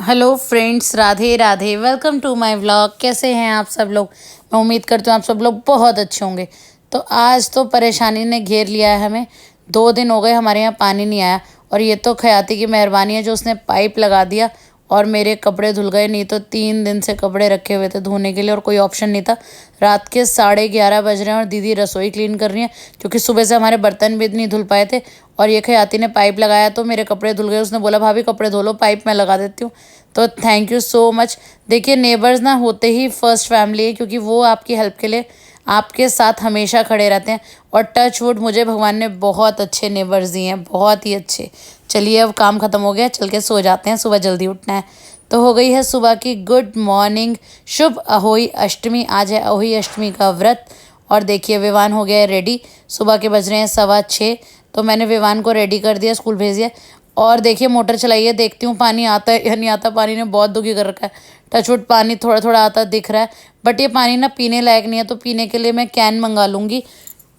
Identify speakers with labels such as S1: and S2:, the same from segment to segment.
S1: Hello friends, Radhe Radhe. Welcome to my vlog. कैसे हैं आप सब लोग? मैं उम्मीद करती हूँ आप सब लोग बहुत अच्छे होंगे। तो आज तो परेशानी ने घेर लिया है हमें। 2 दिन हो गए हमारे यहाँ पानी नहीं आया, और ये तो खयाती की मेहरबानी है जो उसने पाइप लगा दिया और मेरे कपड़े धुल गए। नहीं तो 3 दिन से कपड़े रखे हुए थे धोने के लिए और कोई ऑप्शन नहीं था। रात के 11:30 बज रहे हैं और दीदी रसोई क्लीन कर रही हैं, क्योंकि सुबह से हमारे बर्तन भी नहीं धुल पाए थे। और ये खयाती ने पाइप लगाया तो मेरे कपड़े धुल गए। उसने बोला भाभी कपड़े धो लो, पाइप मैं लगा देती हूँ। तो थैंक यू सो मच। देखिए, नेबर्स ना होते ही फर्स्ट फैमिली है, क्योंकि वो आपकी हेल्प के लिए आपके साथ हमेशा खड़े रहते हैं। और टच वुड, मुझे भगवान ने बहुत अच्छे नेबर्स दिए हैं, बहुत ही अच्छे। चलिए, अब काम ख़त्म हो गया, चल के सो जाते हैं, सुबह जल्दी उठना है। तो हो गई है सुबह की गुड मॉर्निंग। शुभ अहोई अष्टमी। आज है अहोई अष्टमी का व्रत। और देखिए, विवान हो गया है रेडी। सुबह के बज रहे हैं 6:15। तो मैंने विवान को रेडी कर दिया, स्कूल भेज दिया। और देखिए, मोटर चलाई है, देखती हूँ पानी आता है या नहीं आता। पानी ने बहुत दुखी कर रखा है। टचवुड पानी थोड़ा थोड़ा आता दिख रहा है, बट ये पानी ना पीने लायक नहीं है। तो पीने के लिए मैं कैन मंगा लूँगी।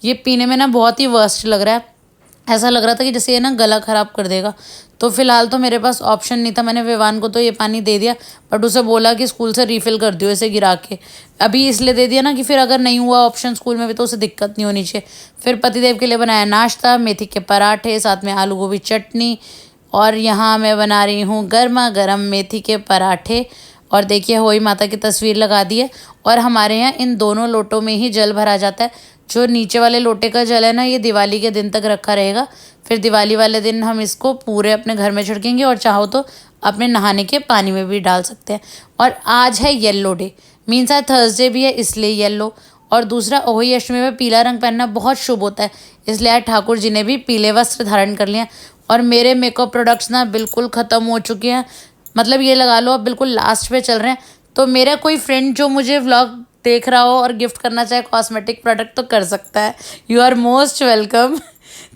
S1: ये पीने में ना बहुत ही वर्स्ट लग रहा है। ऐसा लग रहा था कि जैसे ये ना गला ख़राब कर देगा। तो फिलहाल तो मेरे पास ऑप्शन नहीं था। मैंने विवान को तो ये पानी दे दिया, बट उसे बोला कि स्कूल से रिफ़िल कर दियो इसे गिरा के। अभी इसलिए दे दिया ना कि फिर अगर नहीं हुआ ऑप्शन स्कूल में भी तो उसे दिक्कत नहीं होनी चाहिए। फिर पतिदेव के लिए बनाया नाश्ता, मेथी के पराठे, साथ में आलू गोभी चटनी। और यहाँ मैं बना रही हूँ गर्मा गर्म मेथी के पराठे। और देखिए, होई माता की तस्वीर लगा दी है। और हमारे यहाँ इन दोनों लोटों में ही जल भरा जाता है। जो नीचे वाले लोटे का जल है ना, ये दिवाली के दिन तक रखा रहेगा। फिर दिवाली वाले दिन हम इसको पूरे अपने घर में छिड़केंगे, और चाहो तो अपने नहाने के पानी में भी डाल सकते हैं। और आज है येलो डे, मीन्स आज थर्सडे भी है, इसलिए येलो। और दूसरा, अहोई अष्टमी में पीला रंग पहनना बहुत शुभ होता है, इसलिए आज ठाकुर जी ने भी पीले वस्त्र धारण कर लिया। और मेरे मेकअप प्रोडक्ट्स ना बिल्कुल ख़त्म हो चुके हैं। मतलब ये लगा लो अब बिल्कुल लास्ट पे चल रहे हैं। तो मेरा कोई फ्रेंड जो मुझे व्लॉग देख रहा हो और गिफ्ट करना चाहे कॉस्मेटिक प्रोडक्ट, तो कर सकता है। You are most welcome.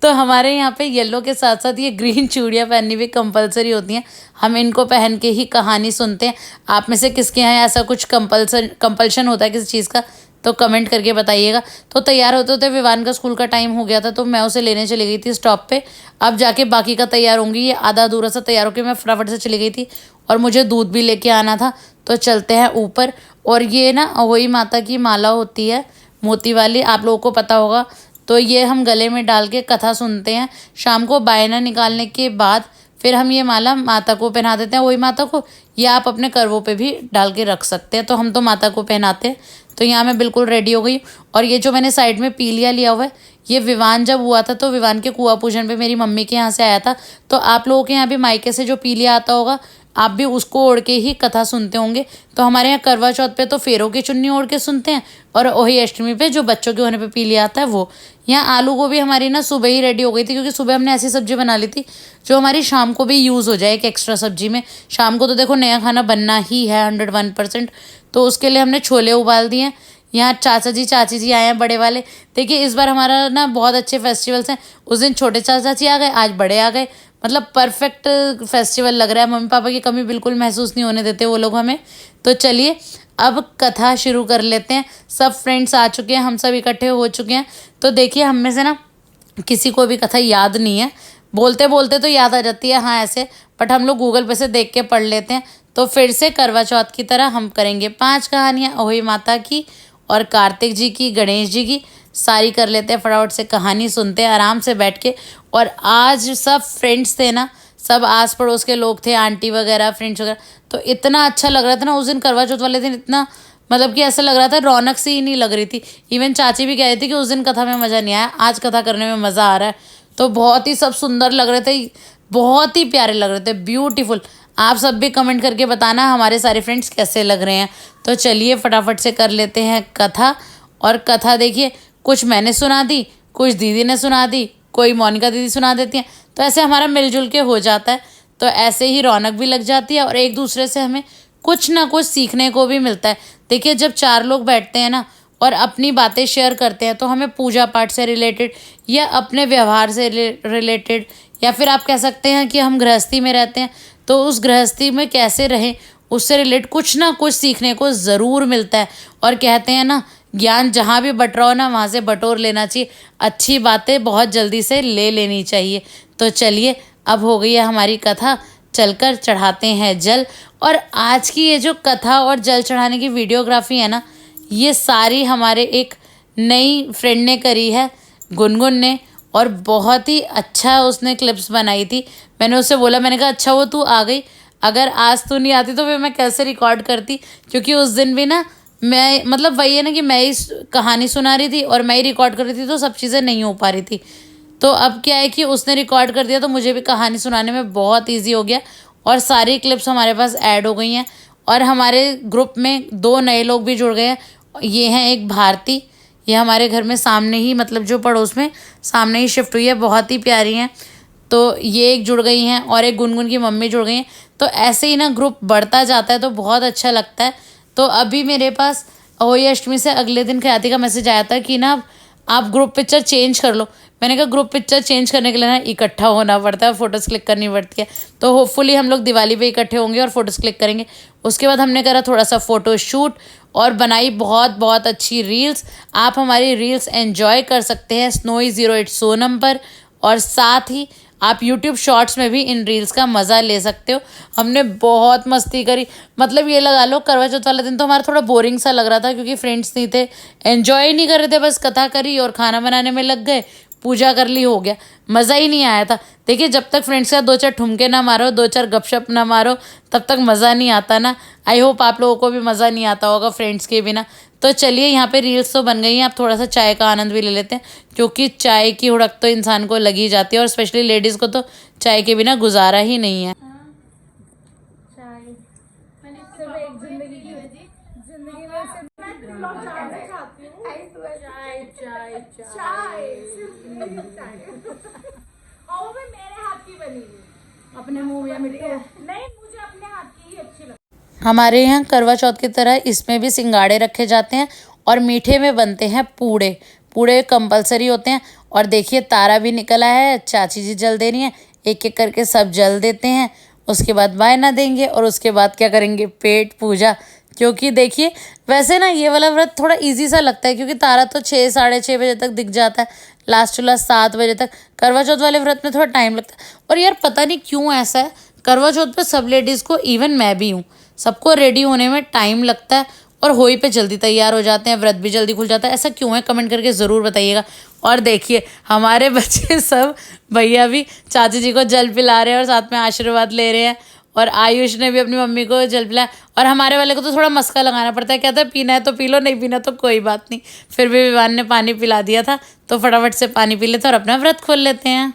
S1: तो हमारे यहाँ पे येलो के साथ साथ ये ग्रीन चूड़ियाँ पहननी भी कंपलसरी होती हैं। हम इनको पहन के ही कहानी सुनते हैं। आप में से किसके यहाँ ऐसा कुछ कंपल्शन होता है किसी चीज़ का, तो कमेंट करके बताइएगा। तो तैयार होते होते विवान का स्कूल का टाइम हो गया था, तो मैं उसे लेने चली गई थी स्टॉप पे। अब जाके बाकी का तैयार होंगी। ये आधा अधूरा सा तैयार होकर मैं फटाफट से चली गई थी। और मुझे दूध भी लेके आना था, तो चलते हैं ऊपर। और ये ना अहोई माता की माला होती है, मोती वाली, आप लोगों को पता होगा। तो ये हम गले में डाल के कथा सुनते हैं। शाम को बायना निकालने के बाद फिर हम ये माला माता को पहना देते हैं, वही माता को, या आप अपने करवों पे भी डाल के रख सकते हैं। तो हम तो माता को पहनाते हैं। तो यहाँ मैं बिल्कुल रेडी हो गई। और ये जो मैंने साइड में पीलिया लिया हुआ है, ये विवान जब हुआ था तो विवान के कुआं पूजन पे मेरी मम्मी के यहाँ से आया था। तो आप लोगों के यहाँ भी मायके से जो पीलिया आता होगा, आप भी उसको ओढ़ के ही कथा सुनते होंगे। तो हमारे यहाँ करवा चौथ पे तो फेरों की चुन्नी ओढ़ के सुनते हैं, और अहोई अष्टमी पे जो बच्चों के होने पे पीलिया आता है वो। यहाँ आलू गोभी हमारी ना सुबह ही रेडी हो गई थी, क्योंकि सुबह हमने ऐसी सब्जी बना ली थी जो हमारी शाम को भी यूज़ हो जाए एक एक्स्ट्रा सब्जी में। शाम को तो देखो नया खाना बनना ही है 101%। तो उसके लिए हमने छोले उबाल दिए हैं। यहाँ चाचा जी चाची जी आए हैं बड़े वाले। देखिए, इस बार हमारा ना बहुत अच्छे फेस्टिवल्स हैं। उस दिन छोटे चाचा चाची आ गए, आज बड़े आ गए। मतलब परफेक्ट फेस्टिवल लग रहा है। मम्मी पापा की कमी बिल्कुल महसूस नहीं होने देते वो लोग हमें। तो चलिए, अब कथा शुरू कर लेते हैं। सब फ्रेंड्स आ चुके हैं, हम सब इकट्ठे हो चुके हैं। तो देखिए, हम में से ना किसी को भी कथा याद नहीं है। बोलते बोलते तो याद आ जाती है, हाँ ऐसे, बट हम लोग गूगल पे से देख के पढ़ लेते हैं। तो फिर से करवा चौथ की तरह हम करेंगे 5 कहानियाँ अहोई माता की और कार्तिक जी की, गणेश जी की। सारी कर लेते हैं, फटाफट से कहानी सुनते हैं आराम से बैठ के। और आज सब फ्रेंड्स थे ना, सब आस पड़ोस के लोग थे, आंटी वगैरह, फ्रेंड्स वगैरह। तो इतना अच्छा लग रहा था ना उस दिन, करवा चौथ वाले दिन। इतना मतलब कि ऐसा लग रहा था रौनक सी ही नहीं लग रही थी। इवन चाची भी कह रही थी कि उस दिन कथा में मज़ा नहीं आया, आज कथा करने में मज़ा आ रहा है। तो बहुत ही सब सुंदर लग रहे थे, बहुत ही प्यारे लग रहे थे, ब्यूटीफुल। आप सब भी कमेंट करके बताना हमारे सारे फ्रेंड्स कैसे लग रहे हैं। तो चलिए फटाफट से कर लेते हैं कथा। और कथा देखिए, कुछ मैंने सुना दी, कुछ दीदी ने सुना दी, कोई मोनिका दीदी सुना देती हैं। तो ऐसे हमारा मिलजुल के हो जाता है। तो ऐसे ही रौनक भी लग जाती है और एक दूसरे से हमें कुछ ना कुछ सीखने को भी मिलता है। देखिए, जब 4 लोग बैठते हैं ना और अपनी बातें शेयर करते हैं, तो हमें पूजा पाठ से रिलेटेड या अपने व्यवहार से रिलेटेड, या फिर आप कह सकते हैं कि हम गृहस्थी में रहते हैं तो उस गृहस्थी में कैसे रहें, उससे रिलेटेड कुछ ना कुछ सीखने को ज़रूर मिलता है। और कहते हैं ना, ज्ञान जहाँ भी बट रहा हो ना, वहाँ से बटोर लेना चाहिए। अच्छी बातें बहुत जल्दी से ले लेनी चाहिए। तो चलिए, अब हो गई है हमारी कथा। चलकर चढ़ाते हैं जल। और आज की ये जो कथा और जल चढ़ाने की वीडियोग्राफी है ना, ये सारी हमारे एक नई फ्रेंड ने करी है, गुनगुन ने, और बहुत ही अच्छा उसने क्लिप्स बनाई थी। मैंने उससे बोला, मैंने कहा अच्छा वो तू आ गई, अगर आज तू नहीं आती तो फिर मैं कैसे रिकॉर्ड करती, क्योंकि उस दिन भी ना मैं मतलब वही है ना कि मैं ही कहानी सुना रही थी और मैं ही रिकॉर्ड कर रही थी, तो सब चीज़ें नहीं हो पा रही थी। तो अब क्या है कि उसने रिकॉर्ड कर दिया तो मुझे भी कहानी सुनाने में बहुत ईजी हो गया और सारी क्लिप्स हमारे पास ऐड हो गई हैं। और हमारे ग्रुप में 2 नए लोग भी जुड़ गए हैं। ये हैं एक भारती, ये हमारे घर में सामने ही, मतलब जो पड़ोस में सामने ही शिफ्ट हुई है, बहुत ही प्यारी हैं। तो ये एक जुड़ गई हैं और एक गुनगुन की मम्मी जुड़ गई हैं। तो ऐसे ही ना ग्रुप बढ़ता जाता है तो बहुत अच्छा लगता है। तो अभी मेरे पास होली अष्टमी से अगले दिन ख्याति का मैसेज आया था कि ना आप ग्रुप पिक्चर चेंज कर लो। मैंने कहा ग्रुप पिक्चर चेंज करने के लिए ना इकट्ठा होना पड़ता है, फ़ोटोज़ क्लिक करनी पड़ती है। तो होपफुली हम लोग दिवाली पे इकट्ठे होंगे और फ़ोटोज़ क्लिक करेंगे। उसके बाद हमने करा थोड़ा सा फ़ोटो शूट और बनाई बहुत बहुत अच्छी रील्स। आप हमारी रील्स एंजॉय कर सकते हैं Snowy08 सोनम पर, और साथ ही आप YouTube शॉर्ट्स में भी इन रील्स का मज़ा ले सकते हो। हमने बहुत मस्ती करी, मतलब ये लगा लो करवा चौथ वाला दिन तो हमारा थोड़ा बोरिंग सा लग रहा था, क्योंकि फ्रेंड्स नहीं थे, एंजॉय नहीं कर रहे थे, बस कथा करी और खाना बनाने में लग गए, पूजा कर ली, हो गया, मज़ा ही नहीं आया था। देखिए जब तक फ्रेंड्स के साथ 2-4 ठुमके ना मारो, 2-4 गपशप ना मारो, तब तक मज़ा नहीं आता ना। आई होप आप लोगों को भी मज़ा नहीं आता होगा फ्रेंड्स के बिना। तो चलिए यहाँ पे रील्स तो बन गई हैं, आप थोड़ा सा चाय का आनंद भी ले लेते हैं, क्योंकि चाय की हुड़क तो इंसान को लगी जाती है, और स्पेशली लेडीज़ को तो चाय के बिना गुजारा ही नहीं है।
S2: अपने मुंह में मिट्टी नहीं, मुझे अपने हाथ की ही अच्छी लगती।
S1: हमारे यहाँ करवा चौथ की तरह इसमें भी सिंगाड़े रखे जाते हैं और मीठे में बनते हैं पूड़े। पूड़े कंपलसरी होते हैं। और देखिए तारा भी निकला है, चाची जी जल दे रही हैं, एक एक करके सब जल देते हैं। उसके बाद बायना देंगे और उसके बाद क्या करेंगे, पेट पूजा। क्योंकि देखिए वैसे ना ये वाला व्रत थोड़ा इजी सा लगता है, क्योंकि तारा तो 6 साढ़े 6 बजे तक दिख जाता है, लास्ट टू लास्ट 7 बजे तक। करवा चौथ वाले व्रत में थोड़ा टाइम लगता है। और यार पता नहीं क्यों ऐसा है, करवा चौथ पे सब लेडीज़ को, इवन मैं भी हूँ, सबको रेडी होने में टाइम लगता है और होई पे जल्दी तैयार हो जाते हैं, व्रत भी जल्दी खुल जाता है। ऐसा क्यों है, कमेंट करके ज़रूर बताइएगा। और देखिए हमारे बच्चे सब, भैया भी चाची जी को जल पिला रहे हैं और साथ में आशीर्वाद ले रहे हैं, और आयुष ने भी अपनी मम्मी को जल पिलाया। और हमारे वाले को तो थोड़ा मस्का लगाना पड़ता है, कहता है पीना है तो पी लो, नहीं पीना तो कोई बात नहीं। फिर भी विवान ने पानी पिला दिया था, तो फटाफट से पानी पी लेते हैं और अपना व्रत खोल लेते हैं।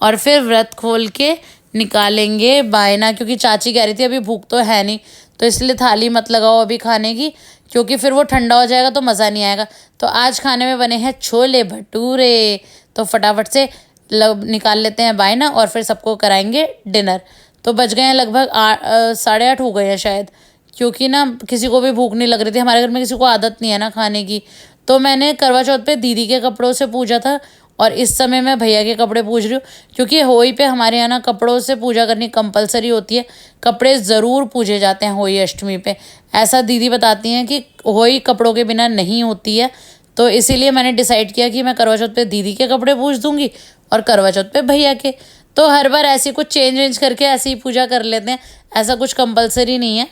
S1: और फिर व्रत खोल के निकालेंगे बायना, क्योंकि चाची कह रही थी अभी भूख तो है नहीं, तो इसलिए थाली मत लगाओ अभी खाने की, क्योंकि फिर वो ठंडा हो जाएगा तो मज़ा नहीं आएगा। तो आज खाने में बने हैं छोले भटूरे, तो फटाफट से निकाल लेते हैं बायना और फिर सबको कराएंगे डिनर। तो बज गए हैं लगभग 8:30 हो गए हैं शायद, क्योंकि ना किसी को भी भूख नहीं लग रही थी। हमारे घर में किसी को आदत नहीं है ना खाने की। तो मैंने करवा चौथ पे दीदी के कपड़ों से पूजा था, और इस समय मैं भैया के कपड़े पूज रही हूँ, क्योंकि होली पे हमारे यहाँ ना कपड़ों से पूजा करनी कंपलसरी होती है। कपड़े ज़रूर पूजे जाते हैं होली अष्टमी पे, ऐसा दीदी बताती हैं कि होली कपड़ों के बिना नहीं होती है। तो इसीलिए मैंने डिसाइड किया कि मैं करवा चौथ पे दीदी के कपड़े पूज दूँगी और करवा चौथ पे भैया के। तो हर बार ऐसी कुछ चेंज वेंज करके ऐसे ही पूजा कर लेते हैं, ऐसा कुछ कंपलसरी नहीं है।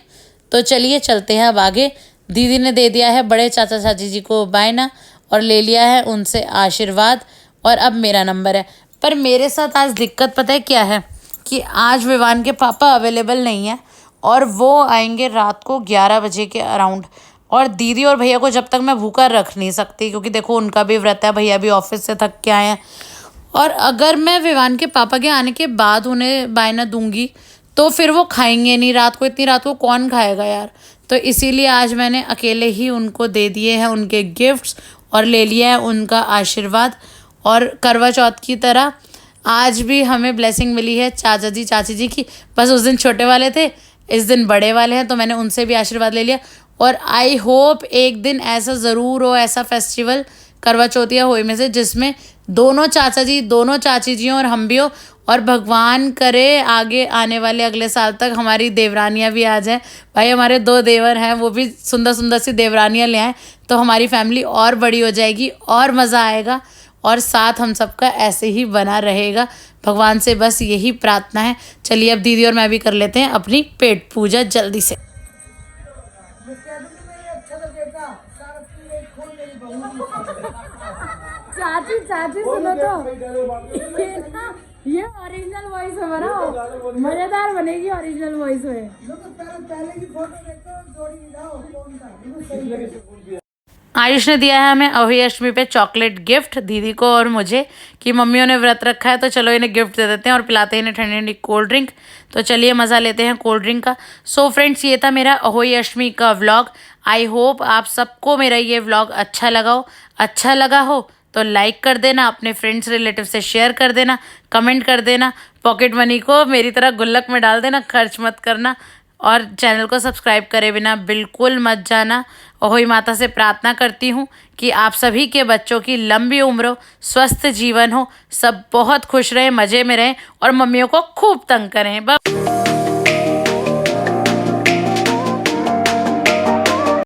S1: तो चलिए चलते हैं अब आगे। दीदी ने दे दिया है बड़े चाचा चाची जी को बायना और ले लिया है उनसे आशीर्वाद, और अब मेरा नंबर है। पर मेरे साथ आज दिक्कत पता है क्या है, कि आज विवान के पापा अवेलेबल नहीं है और वो आएंगे रात को 11 बजे के अराउंड। और दीदी और भैया को जब तक मैं भूखा रख नहीं सकती, क्योंकि देखो उनका भी व्रत है, भैया भी ऑफिस से थक के आए हैं। और अगर मैं विवान के पापा के आने के बाद उन्हें बायना दूंगी तो फिर वो खाएंगे नहीं रात को, इतनी रात को कौन खाएगा यार। तो इसीलिए आज मैंने अकेले ही उनको दे दिए हैं उनके गिफ्ट्स और ले लिया है उनका आशीर्वाद। और करवा चौथ की तरह आज भी हमें ब्लेसिंग मिली है चाचा जी चाची जी की। बस उस दिन छोटे वाले थे, इस दिन बड़े वाले हैं, तो मैंने उनसे भी आशीर्वाद ले लिया। और आई होप एक दिन ऐसा ज़रूर हो, ऐसा फेस्टिवल करवा चौथ या होली में से, जिसमें दोनों चाचा जी, दोनों चाची जी और हम भी हो, और भगवान करे आगे आने वाले अगले साल तक हमारी देवरानियाँ भी आ जाएँ। भाई हमारे 2 देवर हैं, वो भी सुंदर सुंदर सी देवरानियाँ ले आएँ, तो हमारी फैमिली और बड़ी हो जाएगी और मज़ा आएगा, और साथ हम सबका ऐसे ही बना रहेगा। भगवान से बस यही प्रार्थना है। चलिए अब दीदी और मैं भी कर लेते हैं अपनी पेट पूजा जल्दी से।
S2: चाची चाची सुनो तो ये ओरिजिनल वॉइस में बनाओ, मजेदार बनेगी ओरिजिनल वॉइस में।
S1: आयुष ने दिया है हमें अहोई अष्टमी पे चॉकलेट गिफ्ट, दीदी को और मुझे, कि मम्मियों ने व्रत रखा है तो चलो इन्हें गिफ्ट दे देते हैं और पिलाते हैं इन्हें ठंडी ठंडी कोल्ड ड्रिंक। तो चलिए मज़ा लेते हैं कोल्ड ड्रिंक का। सो फ्रेंड्स, ये था मेरा अहोई अष्टमी का व्लॉग। आई होप आप सबको मेरा ये व्लॉग अच्छा लगा हो तो लाइक कर देना, अपने फ्रेंड्स रिलेटिव से शेयर कर देना, कमेंट कर देना, पॉकेट मनी को मेरी तरह गुल्लक में डाल देना, खर्च मत करना, और चैनल को सब्सक्राइब करे बिना बिल्कुल मत जाना। अहोई माता से प्रार्थना करती हूँ कि आप सभी के बच्चों की लंबी उम्र हो, स्वस्थ जीवन हो, सब बहुत खुश रहें, मज़े में रहें और मम्मियों को खूब तंग करें।